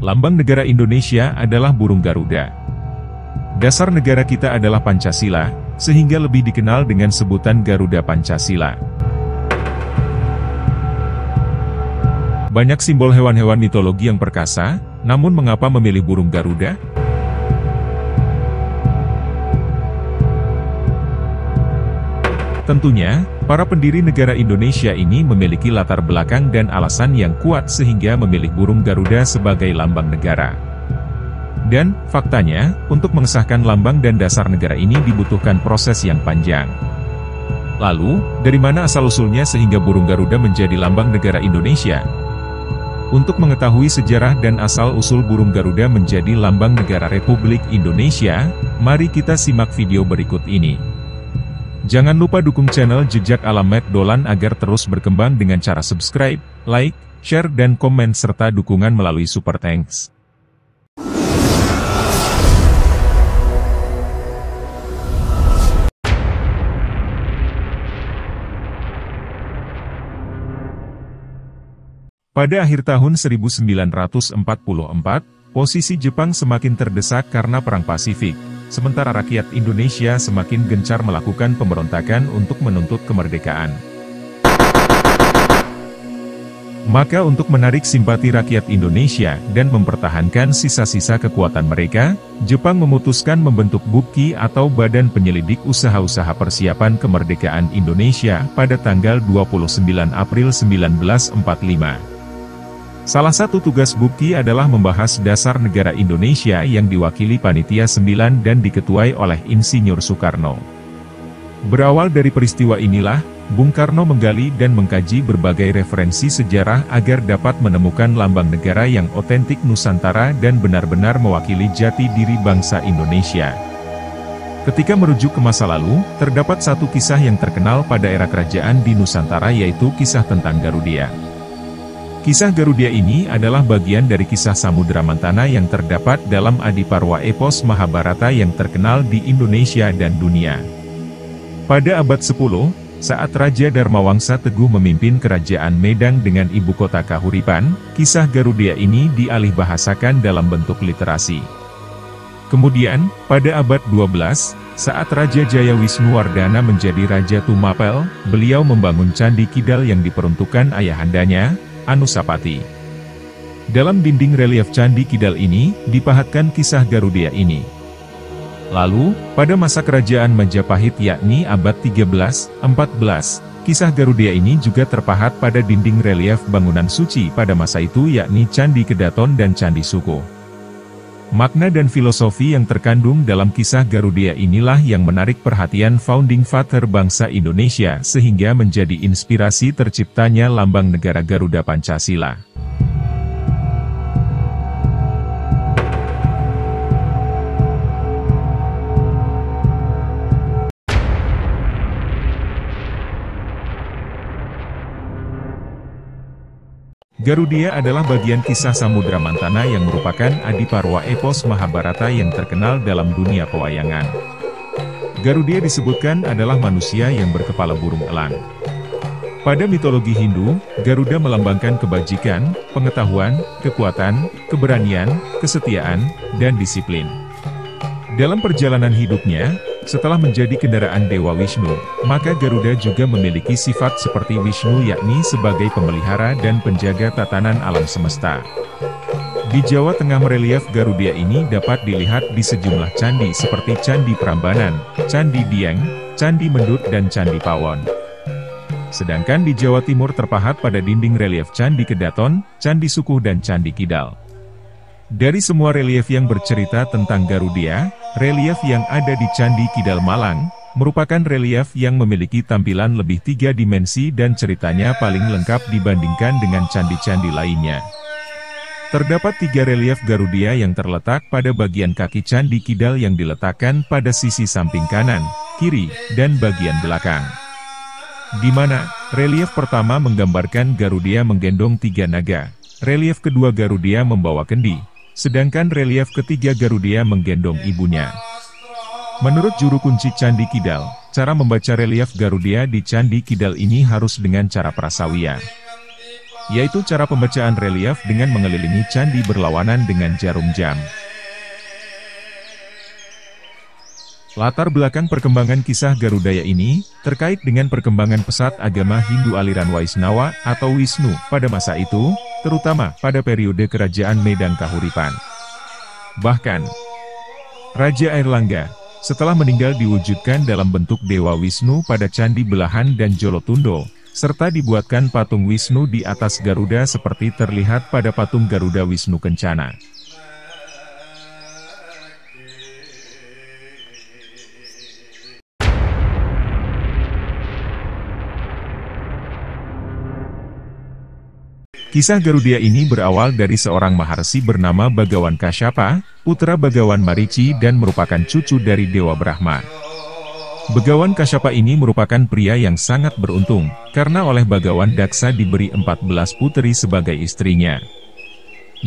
Lambang negara Indonesia adalah burung Garuda. Dasar negara kita adalah Pancasila, sehingga lebih dikenal dengan sebutan Garuda Pancasila. Banyak simbol hewan-hewan mitologi yang perkasa, namun mengapa memilih burung Garuda? Tentunya, para pendiri negara Indonesia ini memiliki latar belakang dan alasan yang kuat sehingga memilih burung Garuda sebagai lambang negara. Dan, faktanya, untuk mengesahkan lambang dan dasar negara ini dibutuhkan proses yang panjang. Lalu, dari mana asal-usulnya sehingga burung Garuda menjadi lambang negara Indonesia? Untuk mengetahui sejarah dan asal-usul burung Garuda menjadi lambang negara Republik Indonesia, mari kita simak video berikut ini. Jangan lupa dukung channel Jejak Alam Matt Dolan agar terus berkembang dengan cara subscribe, like, share dan komen serta dukungan melalui Super Thanks. Pada akhir tahun 1944, posisi Jepang semakin terdesak karena Perang Pasifik, sementara rakyat Indonesia semakin gencar melakukan pemberontakan untuk menuntut kemerdekaan. Maka untuk menarik simpati rakyat Indonesia dan mempertahankan sisa-sisa kekuatan mereka, Jepang memutuskan membentuk BUPKI atau Badan Penyelidik Usaha-Usaha Persiapan Kemerdekaan Indonesia pada tanggal 29 April 1945. Salah satu tugas BUPKI adalah membahas dasar negara Indonesia yang diwakili Panitia 9 dan diketuai oleh Insinyur Soekarno. Berawal dari peristiwa inilah, Bung Karno menggali dan mengkaji berbagai referensi sejarah agar dapat menemukan lambang negara yang otentik Nusantara dan benar-benar mewakili jati diri bangsa Indonesia. Ketika merujuk ke masa lalu, terdapat satu kisah yang terkenal pada era kerajaan di Nusantara yaitu kisah tentang Garudia. Kisah Garudia ini adalah bagian dari kisah Samudra Mantana yang terdapat dalam Adiparwa epos Mahabharata yang terkenal di Indonesia dan dunia. Pada abad 10, saat Raja Dharmawangsa Teguh memimpin kerajaan Medang dengan ibu kota Kahuripan, kisah Garudia ini dialihbahasakan dalam bentuk literasi. Kemudian, pada abad 12, saat Raja Jayawisnuwardana menjadi Raja Tumapel, beliau membangun Candi Kidal yang diperuntukkan ayahandanya, Anusapati. Dalam dinding relief Candi Kidal ini, dipahatkan kisah Garudia ini. Lalu, pada masa kerajaan Majapahit yakni abad 13-14, kisah Garudia ini juga terpahat pada dinding relief bangunan suci pada masa itu yakni Candi Kedaton dan Candi Suko. Makna dan filosofi yang terkandung dalam kisah Garudia inilah yang menarik perhatian Founding Father bangsa Indonesia sehingga menjadi inspirasi terciptanya lambang negara Garuda Pancasila. Garudia adalah bagian kisah Samudra Mantana yang merupakan Adiparwa epos Mahabharata yang terkenal dalam dunia pewayangan. Garudia disebutkan adalah manusia yang berkepala burung elang. Pada mitologi Hindu, Garuda melambangkan kebajikan, pengetahuan, kekuatan, keberanian, kesetiaan, dan disiplin. Dalam perjalanan hidupnya, setelah menjadi kendaraan Dewa Wisnu, maka Garuda juga memiliki sifat seperti Wisnu yakni sebagai pemelihara dan penjaga tatanan alam semesta. Di Jawa Tengah relief Garudia ini dapat dilihat di sejumlah candi seperti Candi Prambanan, Candi Dieng, Candi Mendut dan Candi Pawon. Sedangkan di Jawa Timur terpahat pada dinding relief Candi Kedaton, Candi Sukuh dan Candi Kidal. Dari semua relief yang bercerita tentang Garudia, relief yang ada di Candi Kidal Malang, merupakan relief yang memiliki tampilan lebih 3 dimensi dan ceritanya paling lengkap dibandingkan dengan candi-candi lainnya. Terdapat 3 relief Garudia yang terletak pada bagian kaki Candi Kidal yang diletakkan pada sisi samping kanan, kiri, dan bagian belakang. Di mana, relief pertama menggambarkan Garudia menggendong 3 naga, relief kedua Garudia membawa kendi, sedangkan relief ketiga Garudia menggendong ibunya. Menurut juru kunci Candi Kidal, cara membaca relief Garudia di Candi Kidal ini harus dengan cara prasawiya. yaitu cara pembacaan relief dengan mengelilingi candi berlawanan dengan jarum jam. Latar belakang perkembangan kisah Garudaya ini, terkait dengan perkembangan pesat agama Hindu aliran Waisnawa atau Wisnu pada masa itu, terutama pada periode kerajaan Medang Kahuripan. Bahkan, Raja Airlangga, setelah meninggal diwujudkan dalam bentuk Dewa Wisnu pada Candi Belahan dan Jolotundo, serta dibuatkan patung Wisnu di atas Garuda seperti terlihat pada patung Garuda Wisnu Kencana. Kisah Garuda ini berawal dari seorang maharsi bernama Bagawan Kasyapa, putra Bagawan Marici dan merupakan cucu dari Dewa Brahma. Bagawan Kasyapa ini merupakan pria yang sangat beruntung, karena oleh Bagawan Daksa diberi 14 putri sebagai istrinya.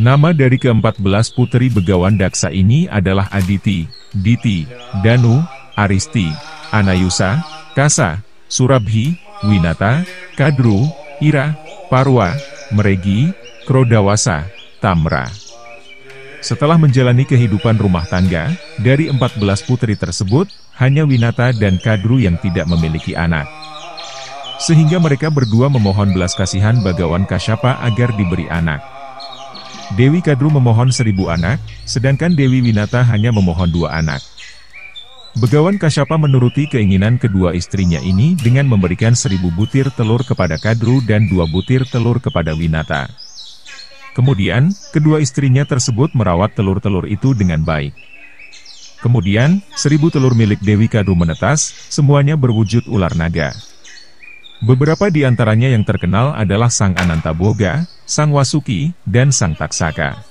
Nama dari ke-14 putri Bagawan Daksa ini adalah Aditi, Diti, Danu, Aristi, Anayusa, Kasa, Surabhi, Winata, Kadru, Ira, Parwa, Meregi, Krodawasa, Tamra. Setelah menjalani kehidupan rumah tangga, dari 14 putri tersebut, hanya Winata dan Kadru yang tidak memiliki anak. Sehingga mereka berdua memohon belas kasihan Bagawan Kasyapa agar diberi anak. Dewi Kadru memohon 1000 anak, sedangkan Dewi Winata hanya memohon 2 anak. Bagawan Kasyapa menuruti keinginan kedua istrinya ini dengan memberikan 1000 butir telur kepada Kadru dan 2 butir telur kepada Winata. Kemudian, kedua istrinya tersebut merawat telur-telur itu dengan baik. Kemudian, 1000 telur milik Dewi Kadru menetas, semuanya berwujud ular naga. Beberapa di antaranya yang terkenal adalah Sang Anantaboga, Sang Wasuki, dan Sang Taksaka.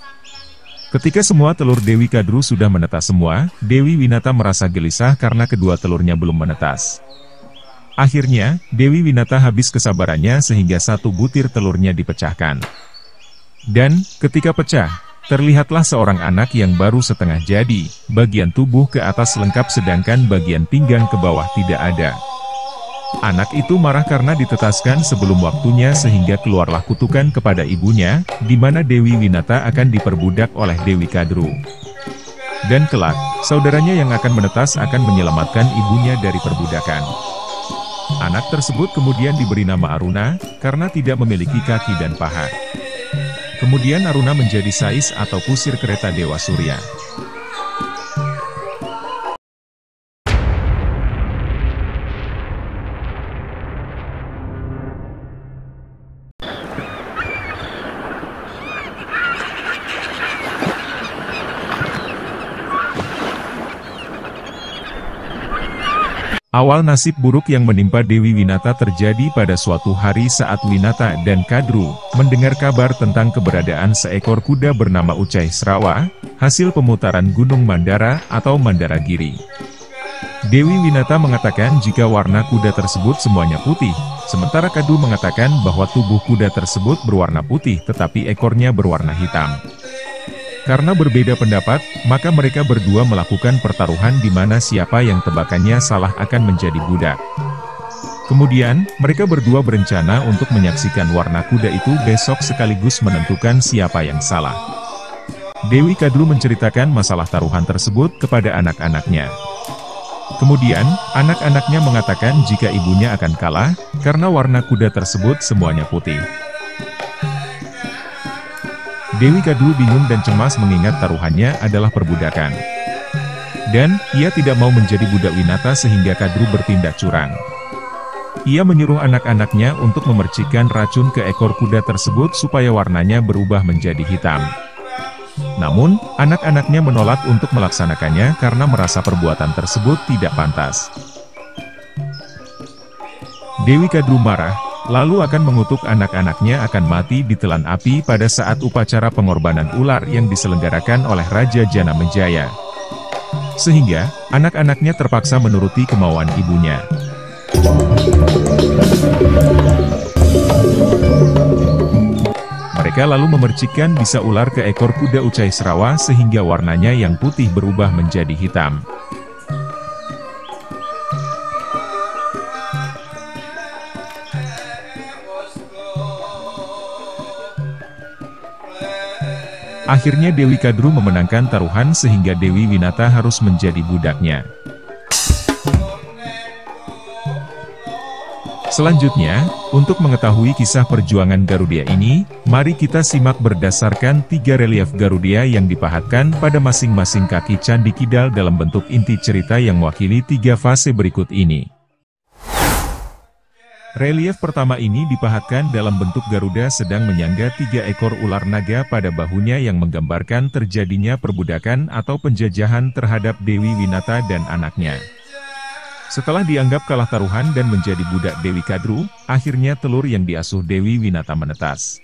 Ketika semua telur Dewi Kadru sudah menetas semua, Dewi Winata merasa gelisah karena kedua telurnya belum menetas. Akhirnya, Dewi Winata habis kesabarannya sehingga 1 butir telurnya dipecahkan. Dan, ketika pecah, terlihatlah seorang anak yang baru setengah jadi, bagian tubuh ke atas lengkap sedangkan bagian pinggang ke bawah tidak ada. Anak itu marah karena ditetaskan sebelum waktunya sehingga keluarlah kutukan kepada ibunya, di mana Dewi Winata akan diperbudak oleh Dewi Kadru. Dan kelak, saudaranya yang akan menetas akan menyelamatkan ibunya dari perbudakan. Anak tersebut kemudian diberi nama Aruna, karena tidak memiliki kaki dan paha. Kemudian Aruna menjadi sais atau kusir kereta Dewa Surya. Awal nasib buruk yang menimpa Dewi Winata terjadi pada suatu hari saat Winata dan Kadru mendengar kabar tentang keberadaan seekor kuda bernama Ucai Srawa, hasil pemutaran Gunung Mandara atau Mandaragiri. Dewi Winata mengatakan jika warna kuda tersebut semuanya putih, sementara Kadru mengatakan bahwa tubuh kuda tersebut berwarna putih tetapi ekornya berwarna hitam. Karena berbeda pendapat, maka mereka berdua melakukan pertaruhan di mana siapa yang tebakannya salah akan menjadi budak. Kemudian, mereka berdua berencana untuk menyaksikan warna kuda itu besok sekaligus menentukan siapa yang salah. Dewi Kadru menceritakan masalah taruhan tersebut kepada anak-anaknya. Kemudian, anak-anaknya mengatakan jika ibunya akan kalah, karena warna kuda tersebut semuanya putih. Dewi Kadru bingung dan cemas mengingat taruhannya adalah perbudakan. Dan, ia tidak mau menjadi budak Winata sehingga Kadru bertindak curang. Ia menyuruh anak-anaknya untuk memercikkan racun ke ekor kuda tersebut supaya warnanya berubah menjadi hitam. Namun, anak-anaknya menolak untuk melaksanakannya karena merasa perbuatan tersebut tidak pantas. Dewi Kadru marah, lalu akan mengutuk anak-anaknya akan mati ditelan api pada saat upacara pengorbanan ular yang diselenggarakan oleh Raja Janamejaya. Sehingga, anak-anaknya terpaksa menuruti kemauan ibunya. Mereka lalu memercikkan bisa ular ke ekor kuda Ucai Srawa sehingga warnanya yang putih berubah menjadi hitam. Akhirnya Dewi Kadru memenangkan taruhan sehingga Dewi Winata harus menjadi budaknya. Selanjutnya, untuk mengetahui kisah perjuangan Garudia ini, mari kita simak berdasarkan 3 relief Garudia yang dipahatkan pada masing-masing kaki Candi Kidal dalam bentuk inti cerita yang mewakili 3 fase berikut ini. Relief pertama ini dipahatkan dalam bentuk Garuda sedang menyangga 3 ekor ular naga pada bahunya yang menggambarkan terjadinya perbudakan atau penjajahan terhadap Dewi Winata dan anaknya. Setelah dianggap kalah taruhan dan menjadi budak Dewi Kadru, akhirnya telur yang diasuh Dewi Winata menetas.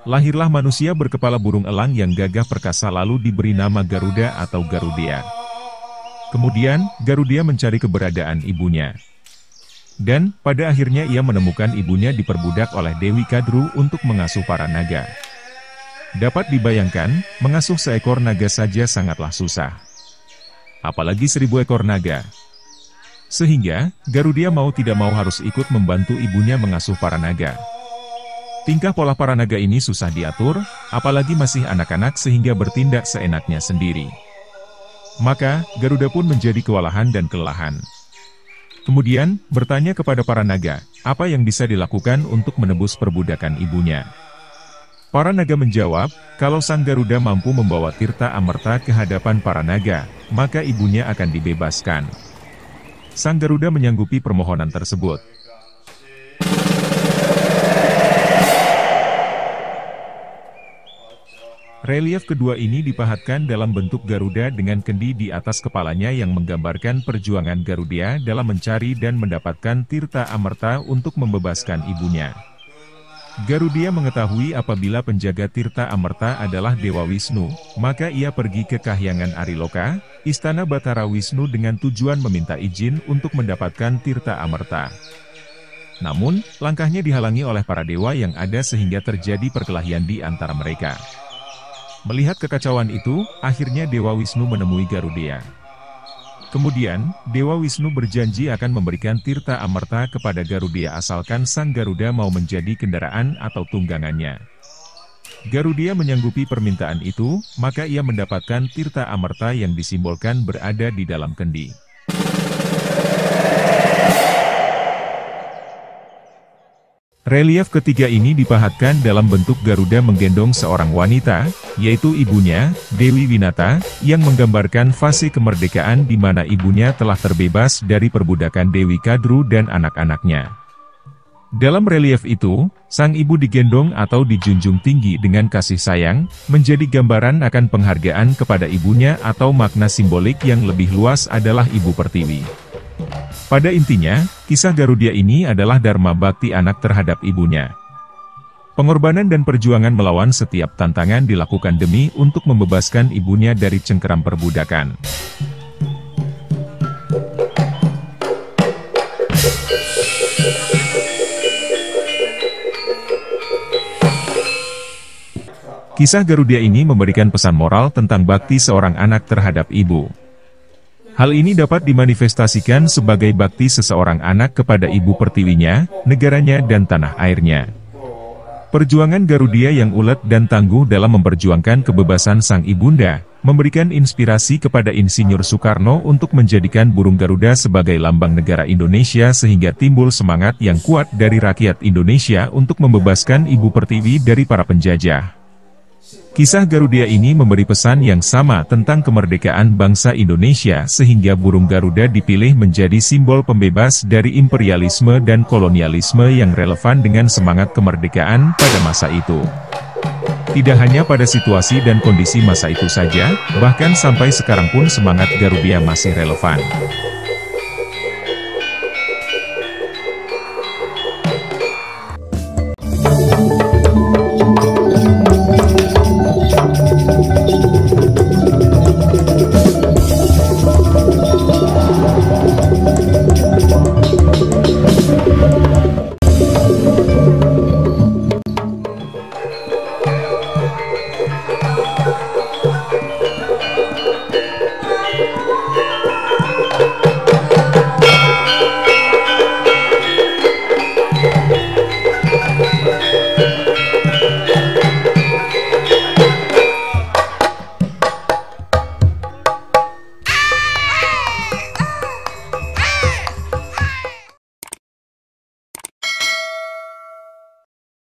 Lahirlah manusia berkepala burung elang yang gagah perkasa lalu diberi nama Garuda atau Garudia. Kemudian, Garudia mencari keberadaan ibunya. Dan, pada akhirnya ia menemukan ibunya diperbudak oleh Dewi Kadru untuk mengasuh para naga. Dapat dibayangkan, mengasuh seekor naga saja sangatlah susah. Apalagi 1000 ekor naga. Sehingga, Garudia mau tidak mau harus ikut membantu ibunya mengasuh para naga. Tingkah pola para naga ini susah diatur, apalagi masih anak-anak sehingga bertindak seenaknya sendiri. Maka, Garuda pun menjadi kewalahan dan kelelahan. Kemudian, bertanya kepada para naga, apa yang bisa dilakukan untuk menebus perbudakan ibunya. Para naga menjawab, kalau sang Garuda mampu membawa Tirta Amerta ke hadapan para naga, maka ibunya akan dibebaskan. Sang Garuda menyanggupi permohonan tersebut. Relief kedua ini dipahatkan dalam bentuk Garuda dengan kendi di atas kepalanya yang menggambarkan perjuangan Garudia dalam mencari dan mendapatkan Tirta Amerta untuk membebaskan ibunya. Garudia mengetahui apabila penjaga Tirta Amerta adalah Dewa Wisnu, maka ia pergi ke Kahyangan Ariloka, istana Batara Wisnu dengan tujuan meminta izin untuk mendapatkan Tirta Amerta. Namun, langkahnya dihalangi oleh para dewa yang ada sehingga terjadi perkelahian di antara mereka. Melihat kekacauan itu, akhirnya Dewa Wisnu menemui Garudia. Kemudian, Dewa Wisnu berjanji akan memberikan Tirta Amerta kepada Garudia asalkan sang Garuda mau menjadi kendaraan atau tunggangannya. Garudia menyanggupi permintaan itu, maka ia mendapatkan Tirta Amerta yang disimbolkan berada di dalam kendi. Relief ketiga ini dipahatkan dalam bentuk Garuda menggendong seorang wanita, yaitu ibunya, Dewi Winata, yang menggambarkan fase kemerdekaan di mana ibunya telah terbebas dari perbudakan Dewi Kadru dan anak-anaknya. Dalam relief itu, sang ibu digendong atau dijunjung tinggi dengan kasih sayang, menjadi gambaran akan penghargaan kepada ibunya atau makna simbolik yang lebih luas adalah Ibu Pertiwi. Pada intinya, kisah Garudia ini adalah dharma bakti anak terhadap ibunya. Pengorbanan dan perjuangan melawan setiap tantangan dilakukan demi untuk membebaskan ibunya dari cengkeram perbudakan. Kisah Garudia ini memberikan pesan moral tentang bakti seorang anak terhadap ibu. Hal ini dapat dimanifestasikan sebagai bakti seseorang anak kepada ibu pertiwinya, negaranya dan tanah airnya. Perjuangan Garudia yang ulet dan tangguh dalam memperjuangkan kebebasan sang ibunda, memberikan inspirasi kepada Insinyur Soekarno untuk menjadikan burung Garuda sebagai lambang negara Indonesia sehingga timbul semangat yang kuat dari rakyat Indonesia untuk membebaskan Ibu Pertiwi dari para penjajah. Kisah Garudia ini memberi pesan yang sama tentang kemerdekaan bangsa Indonesia sehingga burung Garuda dipilih menjadi simbol pembebas dari imperialisme dan kolonialisme yang relevan dengan semangat kemerdekaan pada masa itu. Tidak hanya pada situasi dan kondisi masa itu saja, bahkan sampai sekarang pun semangat Garudia masih relevan.